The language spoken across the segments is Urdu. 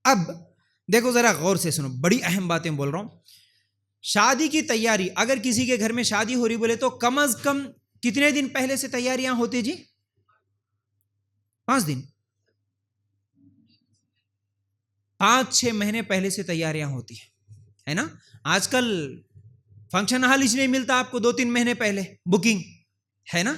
اب دیکھو ذرا غور سے سنو، بڑی اہم باتیں بول رہا ہوں. شادی کی تیاری، اگر کسی کے گھر میں شادی ہو رہی بولے تو کم از کم کتنے دن پہلے سے تیاریاں ہوتی جی؟ 5 دن، 5-6 مہینے پہلے سے تیاریاں ہوتی ہے نا. آج کل فنکشن ہال اس لیے ملتا آپ کو 2-3 مہینے پہلے بکنگ ہے نا.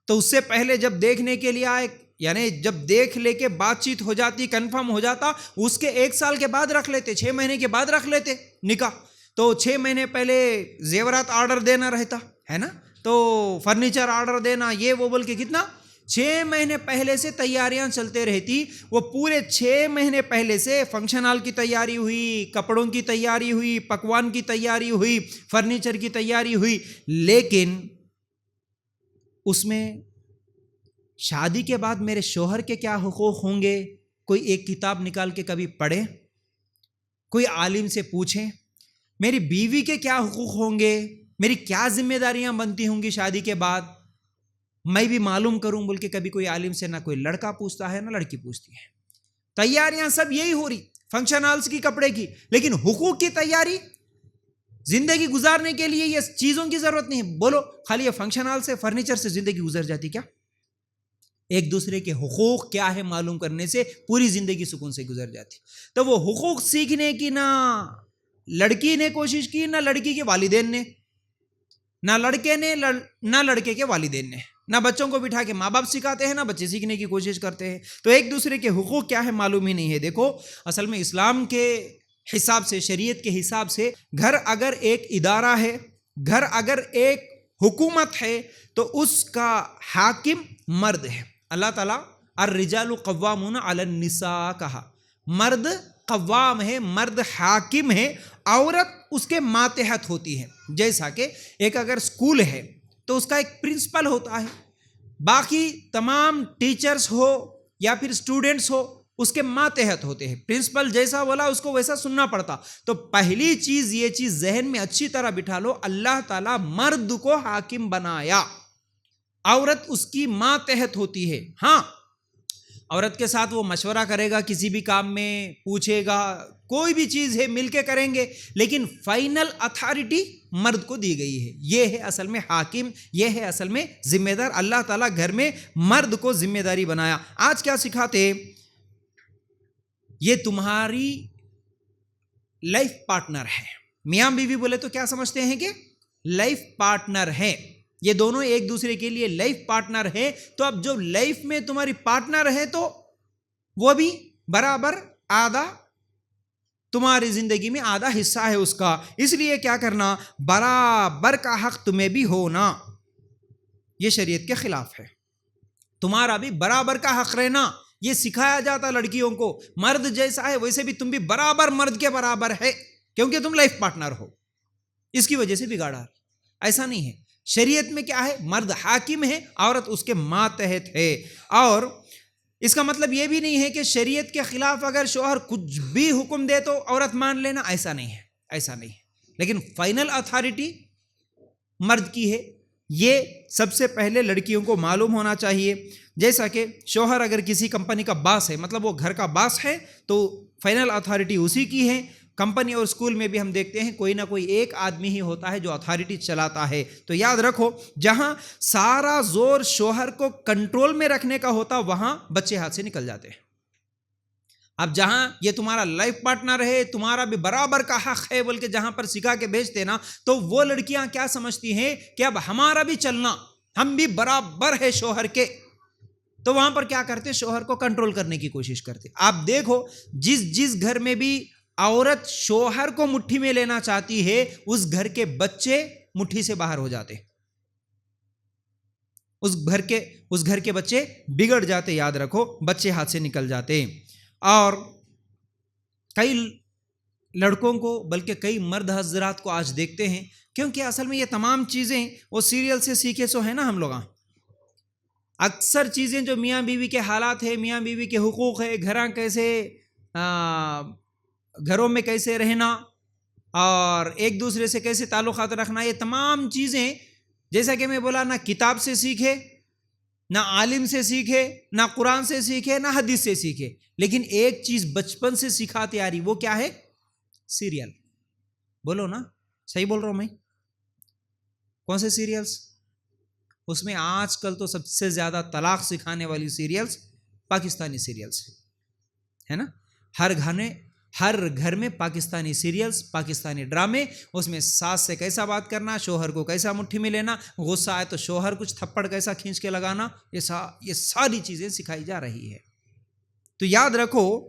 تو اس سے پہلے جب دیکھنے کے لیے آئے، یعنی جب دیکھ لے کے بات چیت ہو جاتی، کنفرم ہو جاتا، اس کے 1 سال کے بعد رکھ لیتے، 6 مہینے کے بعد رکھ لیتے نکاح. تو 6 مہینے پہلے زیورات آرڈر دینا رہتا ہے نا، تو فرنیچر آرڈر دینا، یہ وہ بول کے کتنا 6 مہینے پہلے سے تیاریاں چلتے رہتی. وہ پورے 6 مہینے پہلے سے فنکشن ہال کی تیاری ہوئی، کپڑوں کی تیاری ہوئی، پکوان کی تیاری ہوئی، فرنیچر کی تیاری ہوئی. لیکن اس میں شادی کے بعد میرے شوہر کے کیا حقوق ہوں گے، کوئی ایک کتاب نکال کے کبھی پڑھے، کوئی عالم سے پوچھیں. میری بیوی کے کیا حقوق ہوں گے، میری کیا ذمہ داریاں بنتی ہوں گی شادی کے بعد، میں بھی معلوم کروں بول کے کبھی کوئی عالم سے نہ کوئی لڑکا پوچھتا ہے نہ لڑکی پوچھتی ہے. تیاریاں سب یہی ہو رہی فنکشن ہالس کی، کپڑے کی، لیکن حقوق کی تیاری، زندگی گزارنے کے لیے یہ چیزوں کی ضرورت نہیں. بولو خالی یہ فنکشن ہال سے، فرنیچر سے زندگی گزر جاتی کیا؟ ایک دوسرے کے حقوق کیا ہے معلوم کرنے سے پوری زندگی سکون سے گزر جاتی. تو وہ حقوق سیکھنے کی نہ لڑکی نے کوشش کی، نہ لڑکی کے والدین نے، نہ لڑکے نے، نہ لڑکے کے والدین نے. نہ بچوں کو بٹھا کے ماں باپ سکھاتے ہیں، نہ بچے سیکھنے کی کوشش کرتے ہیں. تو ایک دوسرے کے حقوق کیا ہے معلوم ہی نہیں ہے. دیکھو اصل میں اسلام کے حساب سے، شریعت کے حساب سے، گھر اگر ایک ادارہ ہے، گھر اگر ایک حکومت ہے، تو اس کا حاکم مرد ہے. اللہ تعالیٰ الرجال قوامون علی النساء کہا، مرد قوام ہے، مرد حاکم ہے، عورت اس کے ماتحت ہوتی ہے. جیسا کہ ایک اگر اسکول ہے تو اس کا ایک پرنسپل ہوتا ہے، باقی تمام ٹیچرز ہو یا پھر اسٹوڈنٹس ہو اس کے ماتحت ہوتے ہیں. پرنسپل جیسا بولا اس کو ویسا سننا پڑتا. تو پہلی چیز یہ چیز ذہن میں اچھی طرح بٹھا لو، اللہ تعالیٰ مرد کو حاکم بنایا، عورت اس کی ماتحت ہوتی ہے. ہاں عورت کے ساتھ وہ مشورہ کرے گا، کسی بھی کام میں پوچھے گا، کوئی بھی چیز ہے مل کے کریں گے، لیکن فائنل اتھارٹی مرد کو دی گئی ہے. یہ ہے اصل میں حاکم، یہ ہے اصل میں ذمہ دار. اللہ تعالیٰ گھر میں مرد کو ذمہ داری بنایا. آج کیا سکھاتے؟ یہ تمہاری لائف پارٹنر ہے. میاں بیوی بولے تو کیا سمجھتے ہیں کہ لائف پارٹنر ہے، یہ دونوں ایک دوسرے کے لیے لائف پارٹنر ہے. تو اب جو لائف میں تمہاری پارٹنر ہے تو وہ بھی برابر آدھا تمہاری زندگی میں آدھا حصہ ہے اس کا. اس لیے کیا کرنا، برابر کا حق تمہیں بھی ہونا. یہ شریعت کے خلاف ہے. تمہارا بھی برابر کا حق رہنا، یہ سکھایا جاتا لڑکیوں کو. مرد جیسا ہے ویسے بھی تم بھی برابر مرد کے برابر ہے، کیونکہ تم لائف پارٹنر ہو. اس کی وجہ سے بگاڑا. ایسا نہیں ہے. شریعت میں کیا ہے، مرد حاکم ہے، عورت اس کے ماتحت ہے. اور اس کا مطلب یہ بھی نہیں ہے کہ شریعت کے خلاف اگر شوہر کچھ بھی حکم دے تو عورت مان لینا، ایسا نہیں ہے، ایسا نہیں ہے. لیکن فائنل اتھارٹی مرد کی ہے. یہ سب سے پہلے لڑکیوں کو معلوم ہونا چاہیے. جیسا کہ شوہر اگر کسی کمپنی کا باس ہے، مطلب وہ گھر کا باس ہے، تو فائنل اتھارٹی اسی کی ہے. کمپنی اور اسکول میں بھی ہم دیکھتے ہیں کوئی نہ کوئی ایک آدمی ہی ہوتا ہے جو اتھارٹی چلاتا ہے. تو یاد رکھو، جہاں سارا زور شوہر کو کنٹرول میں رکھنے کا ہوتا وہاں بچے ہاتھ سے نکل جاتے ہیں. اب جہاں یہ تمہارا لائف پارٹنر ہے، تمہارا بھی برابر کا حق ہے بول کے جہاں پر سکھا کے بھیجتے نا، تو وہ لڑکیاں کیا سمجھتی ہیں کہ اب ہمارا بھی چلنا، ہم بھی برابر ہے شوہر کے. تو وہاں پر کیا کرتے، شوہر کو کنٹرول کرنے کی کوشش کرتے. آپ دیکھو جس گھر میں بھی عورت شوہر کو مٹھی میں لینا چاہتی ہے، اس گھر کے بچے مٹھی سے باہر ہو جاتے، اس گھر کے بچے بگڑ جاتے. یاد رکھو، بچے ہاتھ سے نکل جاتے. اور کئی لڑکوں کو، بلکہ کئی مرد حضرات کو آج دیکھتے ہیں، کیونکہ اصل میں یہ تمام چیزیں وہ سیریل سے سیکھے سو ہے نا ہم لوگاں. اکثر چیزیں جو میاں بیوی کے حالات ہے، میاں بیوی کے حقوق ہے، گھروں میں کیسے رہنا اور ایک دوسرے سے کیسے تعلقات رکھنا، یہ تمام چیزیں جیسا کہ میں بولا نا کتاب سے سیکھے نہ عالم سے سیکھے، نہ قرآن سے سیکھے، نہ حدیث سے سیکھے، لیکن ایک چیز بچپن سے سکھاتے آ رہی، وہ کیا ہے؟ سیریل. بولو نا، صحیح بول رہا ہوں میں؟ کون سے سیریلز؟ اس میں آج کل تو سب سے زیادہ طلاق سکھانے والی سیریلز پاکستانی سیریلز ہے نا. ہر گھر میں پاکستانی سیریلز، پاکستانی ڈرامے، اس میں ساس سے کیسا بات کرنا، شوہر کو کیسا مٹھی میں لینا، غصہ آئے تو شوہر کچھ تھپڑ کیسا کھینچ کے لگانا، یہ ساری چیزیں سکھائی جا رہی ہے. تو یاد رکھو،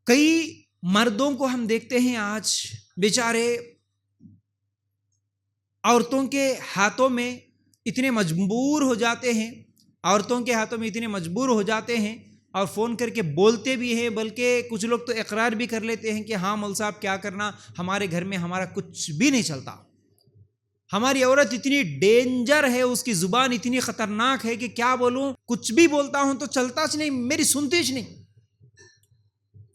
کئی مردوں کو ہم دیکھتے ہیں آج بیچارے عورتوں کے ہاتھوں میں اتنے مجبور ہو جاتے ہیں، اور فون کر کے بولتے بھی ہیں، بلکہ کچھ لوگ تو اقرار بھی کر لیتے ہیں کہ ہاں مول صاحب کیا کرنا، ہمارے گھر میں ہمارا کچھ بھی نہیں چلتا، ہماری عورت اتنی ڈینجر ہے، اس کی زبان اتنی خطرناک ہے کہ کیا بولوں، کچھ بھی بولتا ہوں تو چلتا نہیں، میری سنتی نہیں.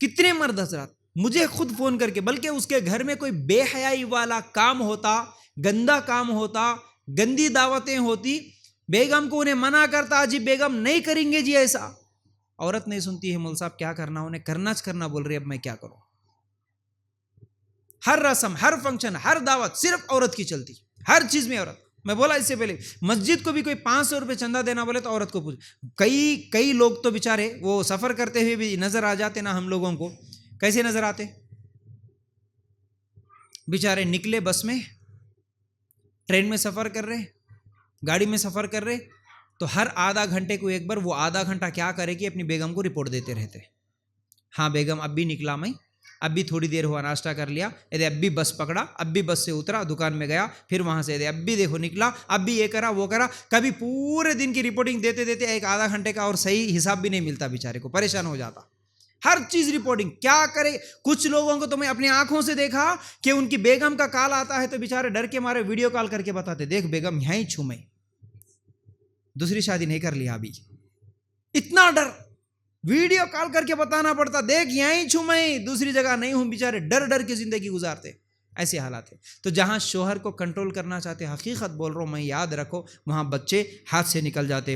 کتنے مرد حضرات مجھے خود فون کر کے، بلکہ اس کے گھر میں کوئی بے حیائی والا کام ہوتا، گندا کام ہوتا، گندی دعوتیں ہوتی، بیگم کو انہیں منع کرتا، جی بیگم نہیں کریں گے جی ایسا، عورت نہیں سنتی ہے، مول صاحب کیا کرنا، انہیں کرنا بول رہی، اب میں کیا کروں. ہر رسم، ہر فنکشن، ہر دعوت صرف عورت کی چلتی، ہر چیز میں عورت. میں بولا اس سے پہلے، مسجد کو بھی کوئی 500 روپے چندہ دینا بولے تو عورت کو پوچھ. کئی لوگ تو بیچارے وہ سفر کرتے ہوئے بھی نظر آ جاتے نا ہم لوگوں کو. کیسے نظر آتے؟ بیچارے نکلے بس میں، ٹرین میں سفر کر رہے، گاڑی میں سفر کر رہے، تو ہر آدھا گھنٹے کو ایک بار وہ آدھا گھنٹہ کیا کرے کہ اپنی بیگم کو رپورٹ دیتے رہتے. ہاں بیگم اب بھی نکلا میں، اب بھی تھوڑی دیر ہوا ناشتہ کر لیا، اب بھی بس پکڑا، اب بھی بس سے اترا، دکان میں گیا، پھر وہاں سے اب بھی دیکھو نکلا، اب بھی یہ کرا وہ کرا. کبھی پورے دن کی رپورٹنگ دیتے دیتے ایک آدھا گھنٹے کا اور صحیح حساب بھی نہیں ملتا، بیچارے کو پریشان ہو جاتا. ہر چیز رپورٹنگ، کیا کرے. کچھ لوگوں کو تو میں اپنی آنکھوں سے دیکھا کہ ان کی بیگم کا کال آتا ہے تو بیچارے ڈر کے مارے ویڈیو کال کر کے بتاتے، دیکھ بیگم یہیں چھو میں، دوسری شادی نہیں کر لیا ابھی. اتنا ڈر، ویڈیو کال کر کے بتانا پڑتا، دیکھ یہیں چھو میں، دوسری جگہ نہیں ہوں. بیچارے ڈر ڈر کے زندگی گزارتے. ایسے حالات ہے. تو جہاں شوہر کو کنٹرول کرنا چاہتے، حقیقت بول رہا ہوں میں، یاد رکھو وہاں بچے ہاتھ سے نکل جاتے.